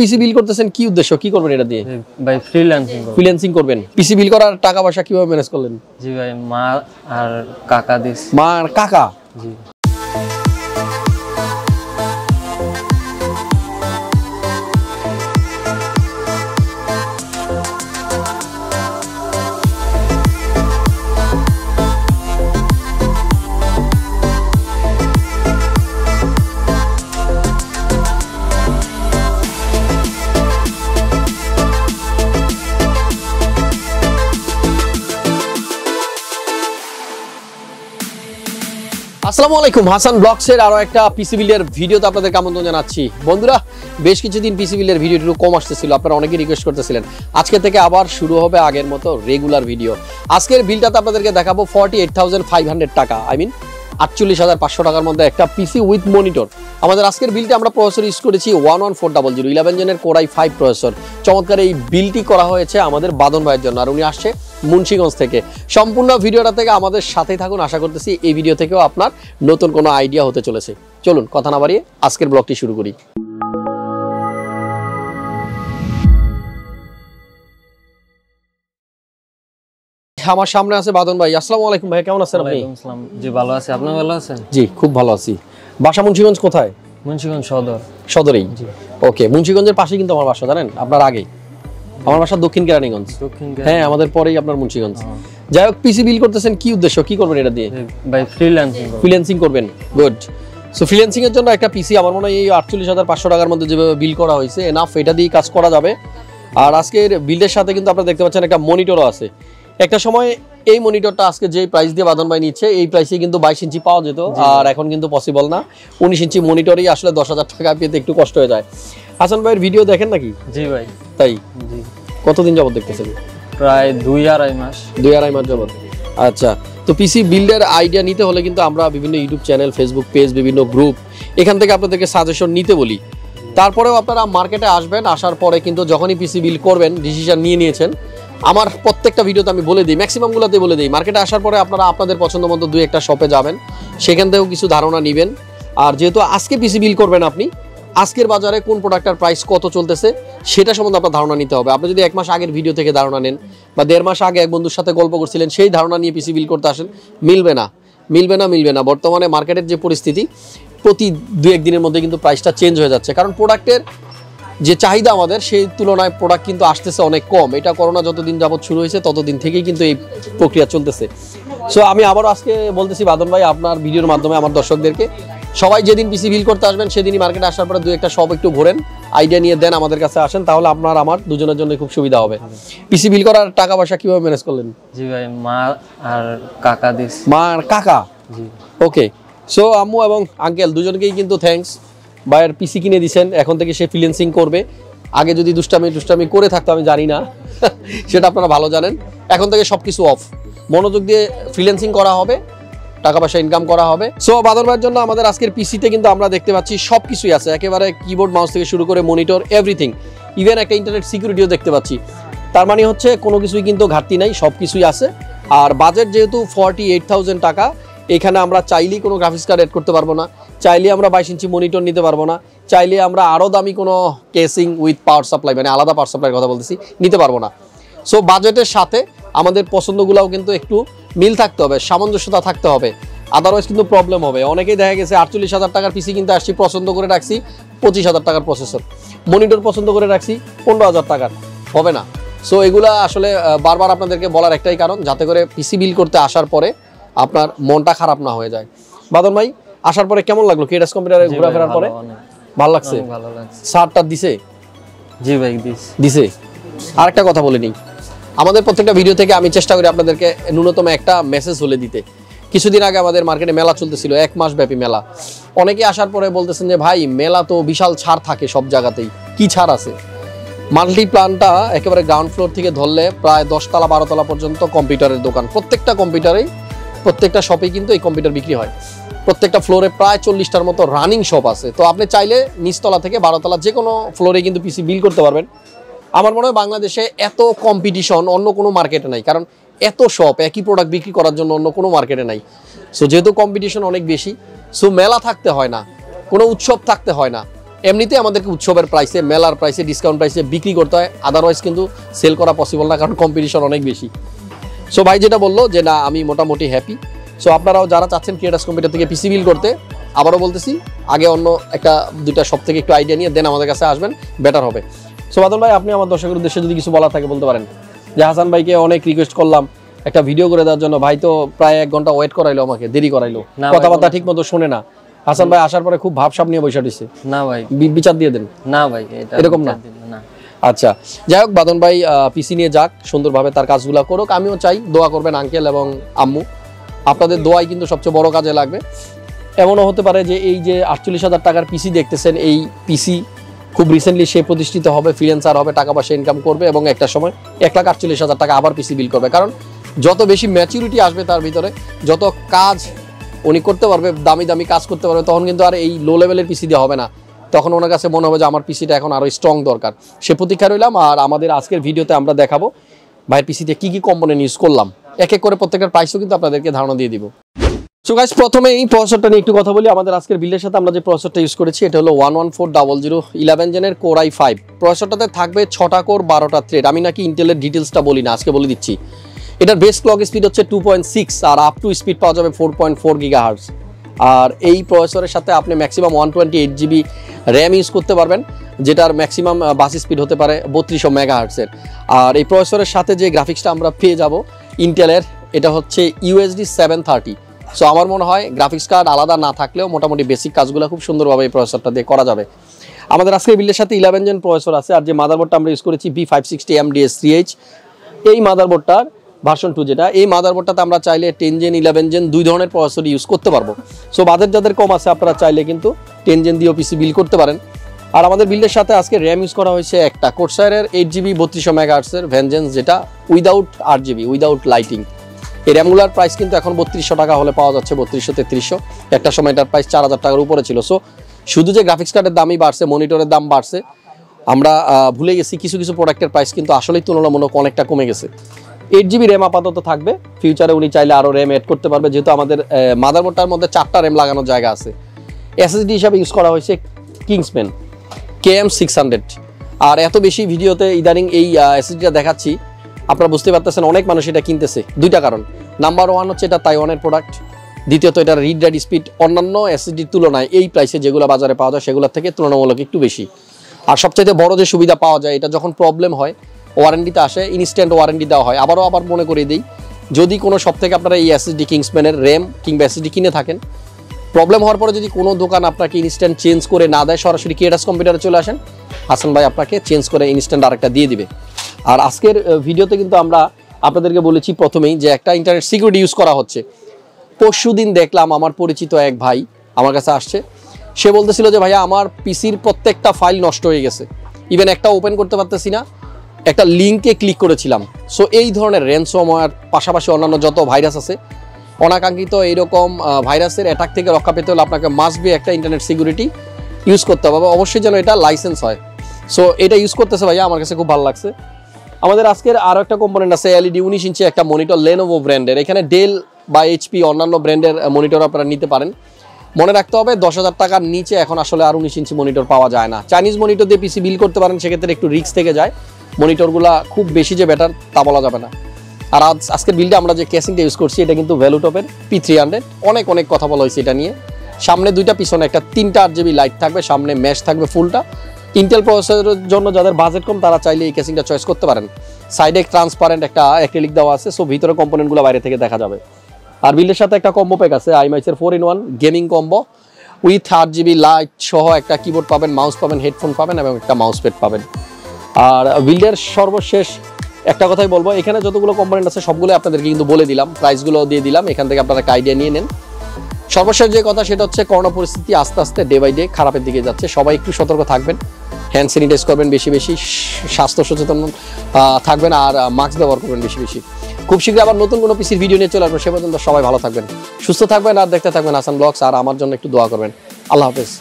পিসি বিল করতেছেন কি উদ্দেশ্য, কি করবেন এটা দিয়ে? ভাই ফ্রিল্যান্সিং করবেন। পিসি বিল করার টাকা পয়সা কিভাবে ম্যানেজ করলেন? জি ভাই, মা আর কাকা দিস। মা আর কাকা? জি। আসসালামু আলাইকুম, হাসান ব্লগস এর আরো একটা পিসি বিল্ডের ভিডিওতে আপনাদের আমন্ত্রণ জানাচ্ছি। বন্ধুরা, বেশ কিছুদিন পিসি বিল্ডের ভিডিও একটু কম আসতেছিল, আপনারা অনেকেই রিকোয়েস্ট করতেছিলেন। আজকে থেকে আবার শুরু হবে আগের মতো রেগুলার ভিডিও। আজকের বিলটাতে আপনাদেরকে দেখাবো 48,500 টাকা, আই মিন 48,500 টাকার মধ্যে একটা পিসি উইথ মনিটর। আমাদের আজকের বিলটা আমরা প্রসেসর ইউজ করেছি 11400 11 জেনের Core i5 প্রসেসর। চমৎকার এই বিলটি করা হয়েছে আমাদের বাদন ভাইয়ের জন্য, আর উনি আসছে মুন্সিগঞ্জ থেকে। সম্পূর্ণ ভিডিওটা থেকে আমাদের সাথেই থাকুন, আশা করতেছি এই ভিডিও থেকেও আপনার নতুন কোনো আইডিয়া হতে চলেছে। চলুন কথা না বাড়িয়ে আজকের ব্লগটি শুরু করি। আমার সামনে আছে বাদন ভাই। আসসালামু আলাইকুম ভাই, কেমন আছেন আপনি? ওয়ালাইকুম আসসালাম। জি ভালো আছি, আপনি ভালো আছেন? জি খুব ভালো আছি। বাসা মুন্সিগঞ্জ কোথায়? মুন্সিগঞ্জ সদর। সদরেই? জি। ওকে, মুন্সিগঞ্জের পাশে কিন্তু আমার বাসা, জানেন? আপনার আগে আমার বাসা দক্ষিণ কেরানীগঞ্জ। হ্যাঁ, আমাদের পরেই আপনার মুন্সিগঞ্জ। যাই হোক, পিসি বিল করতেছেন কি উদ্দেশ্য, কি করবেন এটা দিয়ে? ভাই ফ্রিল্যান্সিং করবেন। গুড। সো ফ্রিল্যান্সিং এর জন্য একটা পিসি আমার মনে হয় এই 48,500 টাকার মধ্যে যেভাবে বিল করা হয়েছে এনাফ, এটা দিয়ে কাজ করা যাবে। আর আজকের বিল্ডের সাথে কিন্তু আপনারা দেখতে পাচ্ছেন একটা মনিটরও আছে। একটা সময় এই মনিটরটা আজকে যে প্রাইস দিয়ে বাদন ভাই নিচ্ছে এই প্রাইসে কিন্তু 22 ইঞ্চি পাওয়া যেত, আর এখন কিন্তু পসিবল না। 19 ইঞ্চি মনিটরই আসলে 10,000 টাকা পেতে একটু কষ্ট হয়ে যায়। হাসান ভাইয়ের ভিডিও দেখেন নাকি? জি ভাই। তাই? জি। কতদিন যাবত দেখতেছেন? প্রায় 2-2.5 মাস। 2-2.5 মাস যাবত। আচ্ছা, তো পিসি বিল্ডের আইডিয়া নিতে হলে কিন্তু আমরা বিভিন্ন ইউটিউব চ্যানেল, ফেসবুক পেজ, বিভিন্ন গ্রুপ, এখান থেকে আপনাদেরকে সাজেশন নিতে বলি। তারপরেও আপনারা মার্কেটে আসবেন, আসার পরে কিন্তু যখনই পিসি বিল করবেন, ডিসিশন নিয়েছেন, আমার প্রত্যেকটা ভিডিওতে আমি বলে দিই, ম্যাক্সিমামগুলোতে বলে দিই, মার্কেটে আসার পরে আপনারা আপনাদের পছন্দ মতো 2-1টা শপে যাবেন, সেখান থেকেও কিছু ধারণা নেবেন। আর যেহেতু আজকে পিসি বিল করবেন আপনি, আজকের বাজারে কোন প্রোডাক্টের প্রাইস কত চলতেছে সেটা সম্বন্ধে আপনার ধারণা নিতে হবে। আপনি যদি 1 মাস আগের ভিডিও থেকে ধারণা নেন বা 1.5 মাস আগে এক বন্ধুর সাথে গল্প করছিলেন সেই ধারণা নিয়ে পিসি বিল করতে আসেন, মিলবে না। বর্তমানে মার্কেটের যে পরিস্থিতি, প্রতি 2-1 দিনের মধ্যে কিন্তু প্রাইসটা চেঞ্জ হয়ে যাচ্ছে, কারণ প্রোডাক্টের যে চাহিদা আমাদের সেই তুলনায় প্রোডাক্ট কিন্তু আসতেছে অনেক কম। এটা করোনা যতদিন যাবত শুরু হয়েছে ততদিন থেকেই কিন্তু এই প্রক্রিয়া চলতেছে। সো আমি আবারও আজকে বলতেছি বাদন ভাই, আপনার ভিডিওর মাধ্যমে আমার দর্শকদেরকে, সবাই যেদিন পিসি বিল করতে আসবেন সেদিনই মার্কেটে আসার পরে 2-1টা শপ একটু ঘোরেন, আইডিয়া নিয়ে দেন, আমাদের কাছে আসেন, তাহলে আপনার আমার দুজনের জন্য খুব সুবিধা হবে। পিসি বিল করার টাকা পয়সা কিভাবে ম্যানেজ করলেন? জি ভাই, মা আর কাকা দিস। মা আর কাকা? জি। ওকে, সো আম্মু এবং আঙ্কেল দুজনকেই কিন্তু থ্যাঙ্কস। ভাইয়ের পিসি কিনে দিয়েছেন, এখন থেকে সে ফ্রিল্যান্সিং করবে। আগে যদি দুষ্টামি করে থাকতো আমি জানি না, সেটা আপনারা ভালো জানেন। এখন থেকে সবকিছু অফ, মনোযোগ দিয়ে ফ্রিল্যান্সিং করা হবে, টাকা পয়সা ইনকাম করা হবে। সো বাদর ভাইয়ের জন্য আমাদের আজকের পিসিতে কিন্তু আমরা দেখতে পাচ্ছি সবকিছুই আছে, একেবারে কিবোর্ড মাউস থেকে শুরু করে মনিটর, এভরিথিং, ইভেন একটা ইন্টারনেট সিকিউরিটিও দেখতে পাচ্ছি। তার মানে হচ্ছে কোনো কিছুই কিন্তু ঘাটতি নাই, সব কিছুই আছে। আর বাজেট যেহেতু 48,000 টাকা, এখানে আমরা চাইলেই কোনো গ্রাফিক্স কার্ড এড করতে পারবো না, চাইলে আমরা 22 ইঞ্চি মনিটর নিতে পারবো না, চাইলে আমরা আরও দামি কোনো কেসিং উইথ পাওয়ার সাপ্লাই, মানে আলাদা পাওয়ার সাপ্লাইয়ের কথা বলতেছি, নিতে পারবো না। সো বাজেটের সাথে আমাদের পছন্দগুলোও কিন্তু একটু মিল থাকতে হবে, সামঞ্জস্যতা থাকতে হবে, আদারওয়াইজ কিন্তু প্রবলেম হবে। অনেকেই দেখা গেছে 48,000 টাকার পিসি কিনতে আসছি, পছন্দ করে রাখছি 25,000 টাকার প্রসেসর, মনিটর পছন্দ করে রাখছি 15,000 টাকার, হবে না। সো এগুলা আসলে বারবার আপনাদেরকে বলার একটাই কারণ, যাতে করে পিসি বিল করতে আসার পরে আপনার মনটা খারাপ না হয়ে যায়। বাদন ভাই, আসার পরে কেমন লাগলো? কেডাস কম্পিউটারে ঘোরাফেরার পরে ভালো লাগছে? সারটা দিছে? জি ভাই দিছে। আরেকটা কথা বলে নিই, আমাদের প্রত্যেকটা ভিডিও থেকে আমি চেষ্টা করি আপনাদেরকে ন্যূনতম একটা মেসেজ হলে দিতে। কিছুদিন আগে আমাদের মার্কেটে মেলা চলতেছিল, 1 মাস ব্যাপী মেলা। অনেকে আসার পরে বলতেছেন যে ভাই, মেলা তো বিশাল ছাড় থাকে সব জায়গাতেই, কি ছাড় আছে? মাল্টিপ্লানটা একেবারে গ্রাউন্ড ফ্লোর থেকে ধরলে প্রায় 10 তলা 12 তলা পর্যন্ত কম্পিউটারের দোকান, প্রত্যেকটা কম্পিউটারেই, প্রত্যেকটা শপে কিন্তু এই কম্পিউটার বিক্রি হয়। প্রত্যেকটা ফ্লোরে প্রায় 40টার মতো রানিং শপ আছে। তো আপনি চাইলে নিচতলা থেকে 12 তলা যে কোনো ফ্লোরে কিন্তু পিসি বিল করতে পারবেন। আমার মনে হয় বাংলাদেশে এত কম্পিটিশন অন্য কোনো মার্কেটে নাই, কারণ এত শপ একই প্রোডাক্ট বিক্রি করার জন্য অন্য কোনো মার্কেটে নাই। সো যেহেতু কম্পিটিশন অনেক বেশি, সো মেলা থাকতে হয় না, কোনো উৎসব থাকতে হয় না, এমনিতে আমাদেরকে উৎসবের প্রাইসে, মেলার প্রাইসে, ডিসকাউন্ট প্রাইসে বিক্রি করতে হয়, আদারওয়াইজ কিন্তু সেল করা পসিবল না, কারণ কম্পিটিশন অনেক বেশি। সো ভাই যেটা বললো যে না আমি মোটামুটি হ্যাপি। সো আপনারাও যারা চাচ্ছেন ক্রিয়েটার্স কম্পিউটার থেকে পিসি বিল করতে, আবারও বলতেছি আগে অন্য একটা দুইটা শপ থেকে একটু আইডিয়া নিয়ে দেন আমাদের কাছে আসবেন, বেটার হবে। সো বাদল ভাই আপনি আমার দর্শকের উদ্দেশ্যে যদি কিছু বলার থাকে বলতে পারেন। যে হাসান ভাইকে অনেক রিকোয়েস্ট করলাম একটা ভিডিও করে দেওয়ার জন্য, ভাই তো প্রায় 1 ঘন্টা ওয়েট করাইলো, আমাকে দেরি করাইলো, কথাবার্তা ঠিক মতো শোনে না। হাসান ভাই আসার পরে খুব ভাবসাব নিয়ে বসে দিচ্ছে। না ভাই বিচার দিয়ে দেন। না ভাই এরকম না। আচ্ছা যাই হোক, বাদন ভাই পিসি নিয়ে যাক, সুন্দরভাবে তার কাজগুলো করুক। আমিও চাই দোয়া করবেন আঙ্কেল এবং আম্মু, আপনাদের দোয়াই কিন্তু সবচেয়ে বড় কাজে লাগবে। এমনও হতে পারে যে এই যে 48,000 টাকার পিসি দেখতেছেন, এই পিসি খুব রিসেন্টলি সে প্রতিষ্ঠিত হবে, ফ্রিল্যান্সার হবে, টাকা পয়সা ইনকাম করবে এবং একটা সময় 1,48,000 টাকা আবার পিসি বিল করবে। কারণ যত বেশি ম্যাচুরিটি আসবে তার ভিতরে, যত কাজ উনি করতে পারবে, দামি দামি কাজ করতে পারবে, তখন কিন্তু আর এই লো লেভেলের পিসি দিয়ে হবে না। তখন ওনার কাছে মনে হবে যে আমার পিসিটা এখন আরও স্ট্রং দরকার। সে প্রতীক্ষা রইলাম। আর আমাদের আজকের ভিডিওতে আমরা দেখাবো ভাইয়ের পিসিতে কী কী কম্পোনেন্ট ইউজ করলাম, এক এক করে প্রত্যেকটার প্রাইসও কিন্তু আপনাদেরকে ধারণা দিয়ে দিব। সো গাইস প্রথমে এই প্রসেসরটা নিয়ে একটু কথা বলি। আমাদের আজকের বিল্ডের সাথে আমরা যে প্রসেসরটা ইউজ করেছি এটা হলো 11400 11 জেনের কোর i5। প্রসেসরটাতে থাকবে 6টা কোর 12টা থ্রেড। আমি নাকি ইন্টেলের ডিটেলসটা বলি না, আজকে বলে দিচ্ছি। এটার বেস ক্লক স্পিড হচ্ছে 2.6 আর আপ টু স্পিড পাওয়া যাবে 4.4 গিগাহার্টজ। আর এই প্রসেসরের সাথে আপনি ম্যাক্সিমাম 128 জিবি র্যাম ইউজ করতে পারবেন, যেটার ম্যাক্সিমাম বাস স্পিড হতে পারে 3200 মেগাহার্টজের। আর এই প্রসেসরের সাথে যে গ্রাফিক্সটা আমরা পেয়ে যাব ইন্টেলের, এটা হচ্ছে USD 730। সো আমার মনে হয় গ্রাফিক্স কার্ড আলাদা না থাকলেও মোটামুটি বেসিক কাজগুলো খুব সুন্দরভাবে এই প্রসেসরটা দিয়ে করা যাবে। আমাদের আজকের বিল্ডের সাথে 11 জেন প্রসেসর আছে। আর যে মাদারবোর্ডটা আমরা ইউজ করেছি B560MDS3H, এই মাদারবোর্ডটার ভার্সন 2 যেটা, এই মাদারবোর্ডটাতে আমরা চাইলে 10 জেন 11 জেন দুই ধরনের প্রসেসর ইউজ করতে পারবো। সো বাজেট যাদের কম আছে আপনারা চাইলে কিন্তু 10 জেন দিয়েও পিসি বিল করতে পারেন। আর আমাদের বিল্ডের সাথে আজকে র্যাম ইউজ করা হয়েছে একটা কোরসায়ারের 8GB 3200 মেগাহার্টজের ভেনজেন্স, যেটা উইদাউট 8GB উইদাউট লাইটিং। এই র্যামগুলার প্রাইস কিন্তু এখন 3200 টাকা হলে পাওয়া যাচ্ছে, 3200-3300। একটা সময় এটার প্রাইস 4000 টাকার উপরে ছিল। সো শুধু যে গ্রাফিক্স কার্ডের দামই বাড়ছে, মনিটরের দাম বাড়ছে, আমরা ভুলে গেছি কিছু কিছু প্রোডাক্টের প্রাইস কিন্তু আসলেই তুলনামূলক অনেকটা কমে গেছে। 8GB র্যাম আপাতত থাকবে, ফিউচারে উনি চাইলে আরও র্যাম অ্যাড করতে পারবে, যেহেতু আমাদের মাদারবোর্ডটার মধ্যে 4টা র্যাম লাগানোর জায়গা আছে। SSD হিসাবে ইউজ করা হয়েছে কিংসম্যান KM600। আর এত বেশি ভিডিওতে ইদানিং এই SSDটা দেখাচ্ছি, আপনারা বুঝতে পারতেছেন অনেক মানুষ এটা কিনতেছে। দুইটা কারণ, নাম্বার 1 হচ্ছে এটা তাইওয়ানের প্রোডাক্ট, দ্বিতীয়ত এটার রিড রাইট স্পিড অন্যান্য SSDর তুলনায় এই প্রাইসে যেগুলো বাজারে পাওয়া যায় সেগুলোর থেকে তুলনামূলক একটু বেশি। আর সবচাইতে বড় যে সুবিধা পাওয়া যায়, এটা যখন প্রবলেম হয় ওয়ারেন্টিতে আসে, ইনস্ট্যান্ট ওয়ারেন্টি দেওয়া হয়। আবার মনে করিয়ে দিই, যদি কোনো শপ থেকে আপনারা এই SSD কিংসম্যানের র্যাম কিংবা SSD কিনে থাকেন, প্রবলেম হওয়ার পরে যদি কোনো দোকান আপনাকে ইনস্ট্যান্ট চেঞ্জ করে না দেয়, সরাসরি ক্রিয়েটার্স কম্পিউটারে চলে আসেন, হাসান ভাই আপনাকে চেঞ্জ করে ইনস্ট্যান্ট আরেকটা দিয়ে দিবে। আর আজকের ভিডিওতে কিন্তু আমরা আপনাদেরকে বলেছি প্রথমেই যে একটা ইন্টারনেট সিকিউরিটি ইউজ করা হচ্ছে। পরশুদিন দেখলাম আমার পরিচিত এক ভাই আমার কাছে আসছে, সে বলতেছিল যে ভাইয়া আমার পিসির প্রত্যেকটা ফাইল নষ্ট হয়ে গেছে, ইভেন একটা ওপেন করতে পারতেছি না, একটা লিঙ্কে ক্লিক করেছিলাম। সো এই ধরনের র্যানসমওয়্যার পাশাপাশি অন্যান্য যত ভাইরাস আছে, অনাকাঙ্ক্ষিত এইরকম ভাইরাসের অ্যাটাক থেকে রক্ষা পেতে হলে আপনাকে মাস্ট বি একটা ইন্টারনেট সিকিউরিটি ইউজ করতে হবে, অবশ্যই যেন এটা লাইসেন্স হয়। সো এটা ইউজ করতেছে ভাইয়া, আমার কাছে খুব ভালো লাগছে। আমাদের আজকের আরও একটা কম্পোনেন্ট আছে, LED 19 ইঞ্চি একটা মনিটর, লেনোভো ব্র্যান্ডের। এখানে ডেল বা HP অন্যান্য ব্র্যান্ডের মনিটর আপনারা নিতে পারেন। মনে রাখতে হবে 10,000 টাকার নিচে এখন আসলে আর 19 ইঞ্চি মনিটর পাওয়া যায় না। চাইনিজ মনিটর দিয়ে পিসি বিল করতে পারেন, সেক্ষেত্রে একটু রিস্ক থেকে যায়। মনিটরগুলা খুব বেশি যে বেটার তা বলা যাবে না। আর আজকের বিলটা আমরা যে কেসিংটা ইউজ করছি এটা কিন্তু ভ্যালুটপের P300। অনেক কথা বলা হয়েছে এটা নিয়ে। সামনে দুইটা পিছনে একটা 3টা 8GB লাইট থাকবে, সামনে ম্যাশ থাকবে ফুলটা। ইন্টেল প্রসেসরের জন্য যাদের বাজেট কম তারা চাইলে এই কেসিংটা চয়েস করতে পারেন। সাইডে ট্রান্সপারেন্ট একটা অ্যাক্রিলিক দেওয়া আছে, সো ভিতরে কম্পোনেন্টগুলো বাইরে থেকে দেখা যাবে। আর বিল্ডের সাথে একটা কম্বো প্যাক আছে, IMICE 4-in-1 gaming combo with 8GB light সহ একটা কিবোর্ড পাবেন, মাউস পাবেন, হেডফোন পাবেন এবং একটা মাউস প্যাড পাবেন। আর বিল্ডের সর্বশেষ একটা কথাই বলবো, এখানে যতগুলো কম্পোনেন্ট আছে সবগুলো আপনাদেরকে কিন্তু বলে দিলাম, প্রাইসগুলো দিয়ে দিলাম, এখান থেকে আপনারা একটা আইডিয়া নিয়ে নেন। সর্বশেষ যে কথা সেটা হচ্ছে করোনা পরিস্থিতি আস্তে আস্তে ডে বাই ডে খারাপের দিকে যাচ্ছে, সবাই একটু সতর্ক থাকবেন, হ্যান্ড স্যানিটাইজ করবেন বেশি বেশি, স্বাস্থ্য সচেতন থাকবেন আর মাস্ক ব্যবহার করবেন বেশি বেশি। খুব শীঘ্রই আবার নতুন কোনো পিসির ভিডিও নিয়ে চলে আসবো, সে পর্যন্ত সবাই ভালো থাকবেন, সুস্থ থাকবেন আর দেখতে থাকবেন হাসান ব্লগস। আর আমার জন্য একটু দোয়া করবেন। আল্লাহ হাফেজ।